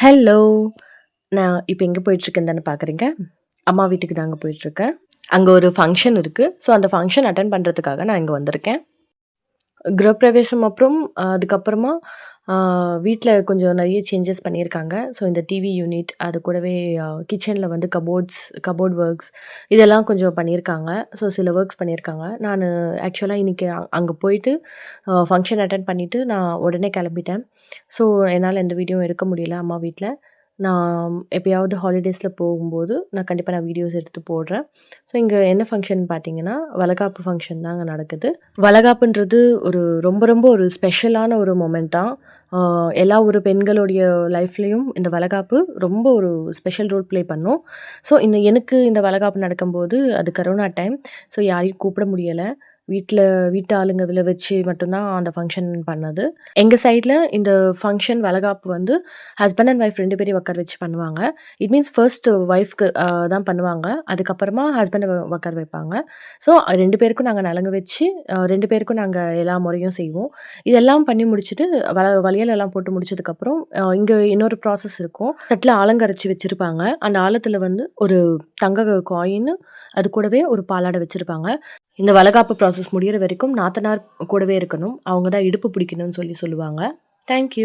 Hello! நான் இப்ப எங்க போயிட்டுருக்கேன்னு தானே பார்க்குறீங்க? அம்மா வீட்டுக்கு தாங்க போயிட்டுருக்கேன். அங்க ஒரு ஃபங்ஷன் இருக்கு. ஸோ, அந்த ஃபங்ஷன் அட்டெண்ட் பண்றதுக்காக நான் இங்க வந்திருக்கேன். கிரகப்பிரவேசம் அப்புறம் அதுக்கப்புறமா அ வீட்ல கொஞ்சம் நெறைய சேஞ்சஸ் பண்ணியிருக்காங்க. ஸோ, இந்த டிவி யூனிட் அது கூடவே கிச்சன்ல வந்து கபோர்ட் ஒர்க்ஸ் இதெல்லாம் கொஞ்சம் பண்ணியிருக்காங்க. ஸோ, சில ஒர்க்ஸ் பண்ணியிருக்காங்க. நானு ஆக்சுவலா இன்னைக்கு அங்க போயிட்டு ஃபங்ஷன் அட்டெண்ட் பண்ணிட்டு நான் உடனே கெளம்பிட்டேன். ஸோ, என்னால எந்த வீடியோவும் எடுக்க முடியல அம்மா வீட்ல. நான் எப்பயாவது ஹாலிடேஸ்ல போகும்போது நான் வீடியோஸ் எடுத்து போடுறேன். ஸோ, இங்க என்ன ஃபங்ஷன் பார்த்தீங்கன்னா, வளகாப்பு ஃபங்ஷன் தாங்க நடக்குது. வளகாப்புன்றது ஒரு ரொம்ப ரொம்ப ஒரு ஸ்பெஷலான ஒரு மொமெண்ட் தான். ஆ எல்லா ஒரு பெண்களுடைய லைஃப்லயும் இந்த வளகாப்பு ரொம்ப ஒரு ஸ்பெஷல் ரோல் ப்ளே பண்ணும். ஸோ, எனக்கு இந்த வளகாப்பு நடக்கும்போது அது கரோனா டைம். ஸோ, யாரையும் கூப்பிட முடியல. வீட்ல வீட்டு ஆளுங்கள வச்சு மட்டும் தான் அந்த ஃபங்ஷன் பண்ணது. எங்க சைட்ல இந்த ஃபங்ஷன் வளகாப்பு வந்து ஹஸ்பண்ட் அண்ட் ஒய்ஃப் 2 பேரையும் உட்கார வச்சு பண்ணுவாங்க. இட் மீன்ஸ் ஃபர்ஸ்ட் ஒய்ஃப்க்கு தான் பண்ணுவாங்க. அதுக்கப்புறமா ஹஸ்பண்ட உட்கார வைப்பாங்க. ஸோ 2 பேருக்கும் நாங்க நலங்கு வச்சு 2 பேருக்கும் நாங்க எல்லா முறையும் செய்வோம். இதெல்லாம் பண்ணி முடிச்சுட்டு வளையல் எல்லாம் போட்டு முடிச்சதுக்கப்புறம் இங்க இன்னொரு ப்ராசஸ் இருக்கும். தட்ல ஆலங்கரைச்சு வச்சிருப்பாங்க. அந்த ஆலத்துல வந்து ஒரு தங்க காயினு அது கூடவே ஒரு பாலாடை வச்சிருப்பாங்க. இந்த வளகாப்பு ப்ராசஸ் முடியிற வரைக்கும் நாத்தனார் கூடவே இருக்கணும். அவங்க தான் இடுப்பு பிடிக்கணும்னு சொல்லுவாங்க. Thank you.